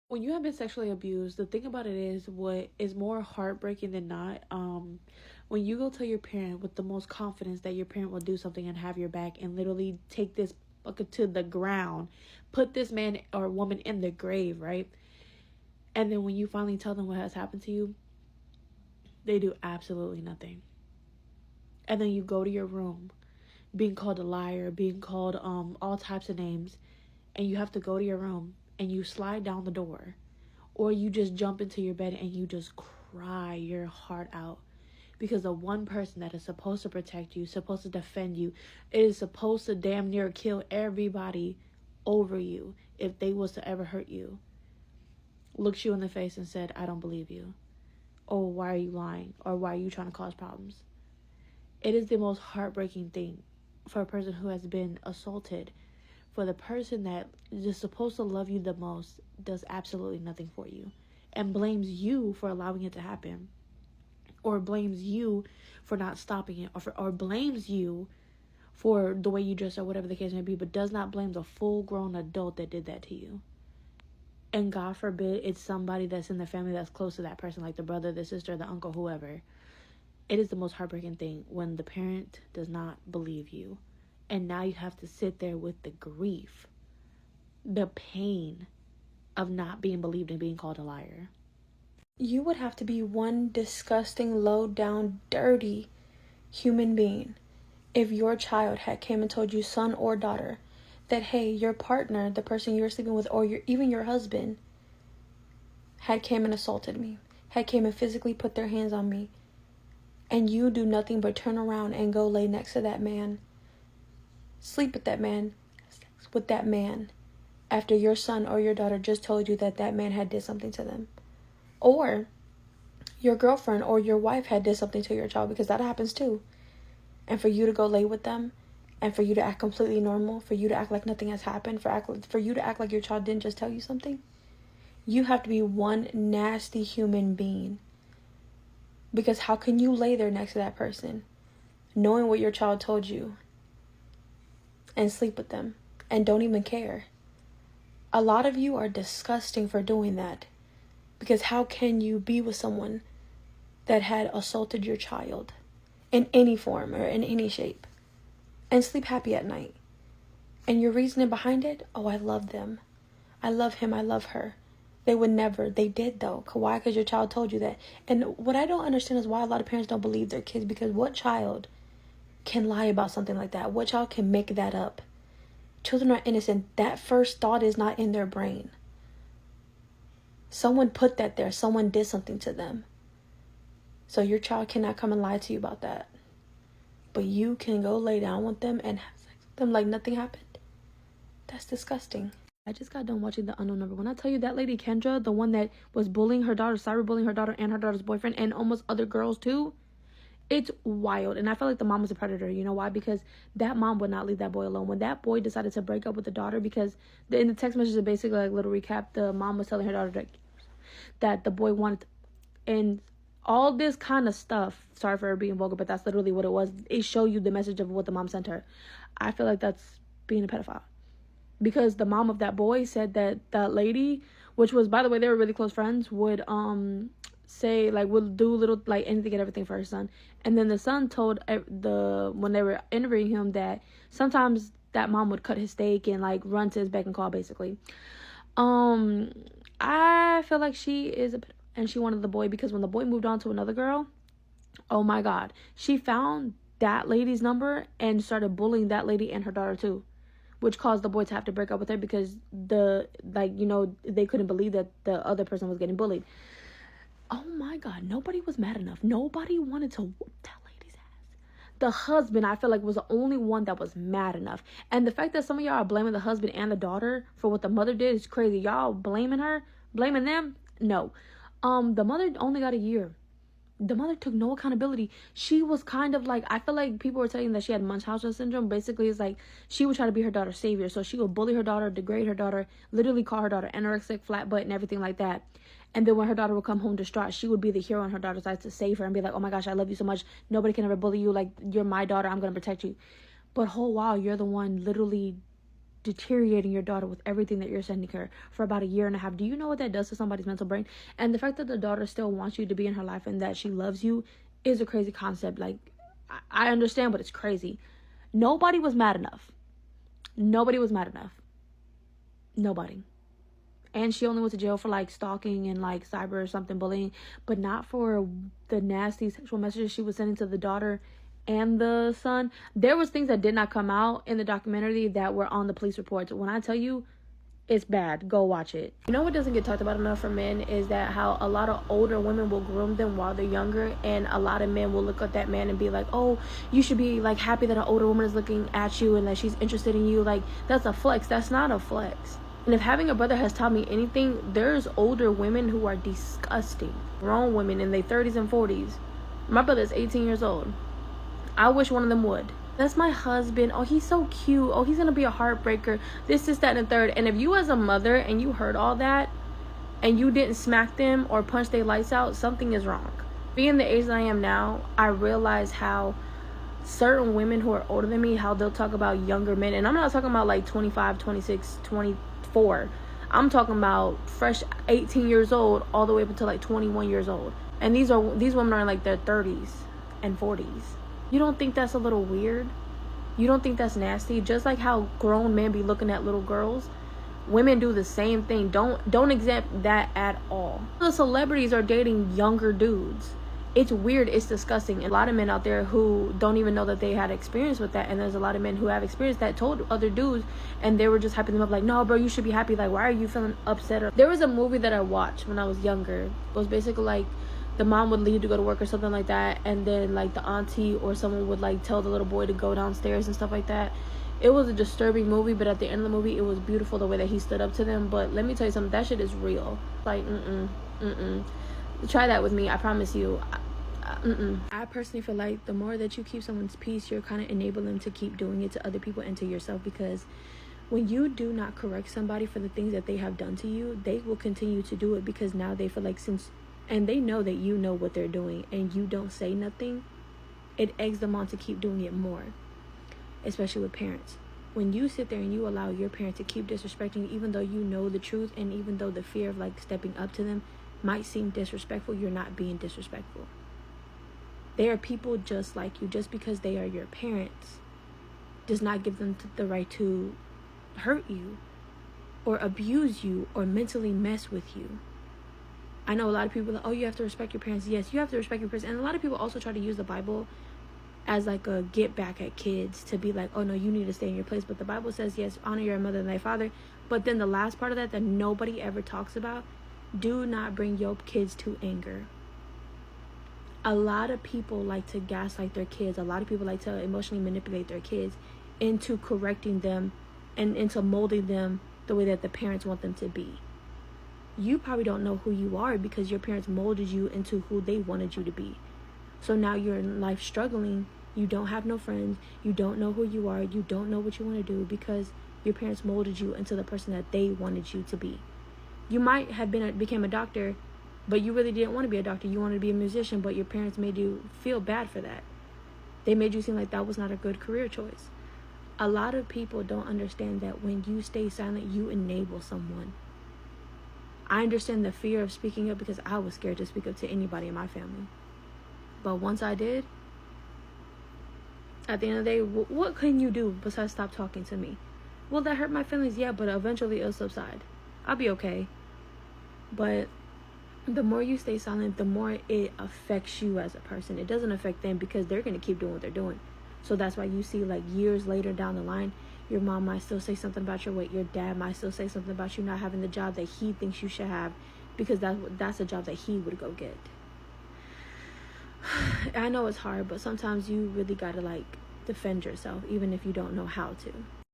When you have been sexually abused, the thing about it is what is more heartbreaking than not, when you go tell your parent with the most confidence that your parent will do something and have your back and literally take this bucket to the ground, put this man or woman in the grave, right? And then when you finally tell them what has happened to you, they do absolutely nothing. And then you go to your room being called a liar, being called all types of names, and you have to go to your room and you slide down the door, or you just jump into your bed and you just cry your heart out because the one person that is supposed to protect you, supposed to defend you, is supposed to damn near kill everybody over you if they was to ever hurt you, looks you in the face and said, I don't believe you. Oh, why are you lying? Or why are you trying to cause problems? It is the most heartbreaking thing for a person who has been assaulted, for the person that is supposed to love you the most does absolutely nothing for you and blames you for allowing it to happen, or blames you for not stopping it, or blames you for the way you dress or whatever the case may be, but does not blame the full-grown adult that did that to you. And God forbid it's somebody that's in the family that's close to that person, like the brother, the sister, the uncle, whoever. It is the most heartbreaking thing when the parent does not believe you. And now you have to sit there with the grief, the pain of not being believed and being called a liar. You would have to be one disgusting, low down, dirty human being if your child had came and told you, son or daughter, that, hey, your partner, the person you're sleeping with, or even your husband, had came and assaulted me, had came and physically put their hands on me, and you do nothing but turn around and go lay next to that man, sleep with that man, sex with that man, after your son or your daughter just told you that that man had did something to them. Or your girlfriend or your wife had did something to your child, because that happens too. And for you to go lay with them, and for you to act completely normal, for you to act like nothing has happened, for you to act like your child didn't just tell you something, you have to be one nasty human being. Because how can you lay there next to that person, knowing what your child told you, and sleep with them, and don't even care? A lot of you are disgusting for doing that. Because how can you be with someone that had assaulted your child in any form or in any shape and sleep happy at night? And your reasoning behind it, oh, I love them. I love him. I love her. They would never. They did, though. Why? Because your child told you that. And what I don't understand is why a lot of parents don't believe their kids. Because what child can lie about something like that? What child can make that up? Children are innocent. That first thought is not in their brain. Someone put that there. Someone did something to them. So your child cannot come and lie to you about that. But you can go lay down with them and have sex with them like nothing happened. That's disgusting. I just got done watching The Unknown Number. When I tell you that lady Kendra, the one that was bullying her daughter, cyberbullying her daughter and her daughter's boyfriend and almost other girls too, it's wild. And I feel like the mom was a predator. You know why? Because that mom would not leave that boy alone. When that boy decided to break up with the daughter, because in the text messages, basically like little recap, the mom was telling her daughter that the boy wanted, and all this kind of stuff. Sorry for being vulgar, but that's literally what it was. It showed you the message of what the mom sent her. I feel like that's being a pedophile. Because the mom of that boy said that that lady, which was, by the way, they were really close friends, would say like would do little like anything and everything for her son. And then the son told when they were interviewing him that sometimes that mom would cut his steak and like run to his beck and call, basically. I feel like she is and she wanted the boy because when the boy moved on to another girl, oh my God, she found that lady's number and started bullying that lady and her daughter too, which caused the boy to have to break up with her because they couldn't believe that the other person was getting bullied. Oh my God, nobody was mad enough. Nobody wanted to whoop that lady's ass. The husband, I feel like, was the only one that was mad enough. And the fact that some of y'all are blaming the husband and the daughter for what the mother did is crazy. Y'all blaming her? Blaming them? No. The mother only got a year. The mother took no accountability. She was kind of like, I feel like people were saying that she had Munchausen syndrome. Basically, it's like she would try to be her daughter's savior. So she would bully her daughter, degrade her daughter, literally call her daughter anorexic, flat butt, and everything like that. And then when her daughter would come home distraught, she would be the hero on her daughter's side to save her and be like, oh my gosh, I love you so much. Nobody can ever bully you. Like, you're my daughter. I'm going to protect you. But whole while, you're the one literally deteriorating your daughter with everything that you're sending her for about a year and a half. Do you know what that does to somebody's mental brain? And the fact that the daughter still wants you to be in her life and that she loves you is a crazy concept. Like, I understand, but it's crazy. Nobody was mad enough. Nobody was mad enough. Nobody. And she only went to jail for like stalking and like cyber or something, bullying, but not for the nasty sexual messages she was sending to the daughter and the son. There was things that did not come out in the documentary that were on the police reports. When I tell you, it's bad. Go watch it. You know what doesn't get talked about enough for men is that how a lot of older women will groom them while they're younger, and a lot of men will look at that man and be like, oh, you should be like happy that an older woman is looking at you and that she's interested in you. Like, that's a flex. That's not a flex. And if having a brother has taught me anything, there's older women who are disgusting. Grown women in their 30s and 40s. My brother is 18 years old. I wish one of them would. That's my husband. Oh, he's so cute. Oh, he's going to be a heartbreaker. This, that, and the third. And if you as a mother and you heard all that and you didn't smack them or punch their lights out, something is wrong. Being the age that I am now, I realize how certain women who are older than me, how they'll talk about younger men. And I'm not talking about like 25, 26, 24. I'm talking about fresh 18 years old all the way up until like 21 years old. And these women are in like their 30s and 40s. You don't think that's a little weird? You don't think that's nasty? Just like how grown men be looking at little girls, women do the same thing. Don't exempt that at all. The celebrities are dating younger dudes. It's weird. It's disgusting. And a lot of men out there who don't even know that they had experience with that. And there's a lot of men who have experienced that told other dudes, and they were just hyping them up like, no, bro, you should be happy. Like, why are you feeling upset? There was a movie that I watched when I was younger. It was basically like the mom would leave to go to work or something like that, and then like the auntie or someone would like tell the little boy to go downstairs and stuff like that. It was a disturbing movie, but at the end of the movie, it was beautiful the way that he stood up to them. But let me tell you something, that shit is real. Like, try that with me, I promise you. I personally feel like the more that you keep someone's peace, you're kind of enabling them to keep doing it to other people and to yourself, because when you do not correct somebody for the things that they have done to you, they will continue to do it, because now they feel like and they know that you know what they're doing and you don't say nothing, it eggs them on to keep doing it more. Especially with parents. When you sit there and you allow your parent to keep disrespecting you, even though you know the truth, and even though the fear of like stepping up to them might seem disrespectful, you're not being disrespectful. They are people just like you. Just because they are your parents does not give them the right to hurt you or abuse you or mentally mess with you. I know a lot of people are like, oh, you have to respect your parents. Yes, you have to respect your parents. And a lot of people also try to use the Bible as like a get back at kids, to be like, oh no, you need to stay in your place. But the Bible says, yes, honor your mother and thy father. But then the last part of that nobody ever talks about, do not bring your kids to anger. A lot of people like to gaslight their kids. A lot of people like to emotionally manipulate their kids into correcting them and into molding them the way that the parents want them to be. You probably don't know who you are because your parents molded you into who they wanted you to be. So now you're in life struggling. You don't have no friends. You don't know who you are. You don't know what you want to do because your parents molded you into the person that they wanted you to be. You might have became a doctor, but you really didn't want to be a doctor. You wanted to be a musician, but your parents made you feel bad for that. They made you seem like that was not a good career choice. A lot of people don't understand that when you stay silent, you enable someone. I understand the fear of speaking up because I was scared to speak up to anybody in my family. But once I did, at the end of the day, what can you do besides stop talking to me? Will that hurt my feelings? Yeah, but eventually it'll subside. I'll be okay. But the more you stay silent, the more it affects you as a person. It doesn't affect them because they're going to keep doing what they're doing. So that's why you see like years later down the line, your mom might still say something about your weight. Your dad might still say something about you not having the job that he thinks you should have because that's a job that he would go get. I know it's hard, but sometimes you really got to like defend yourself even if you don't know how to.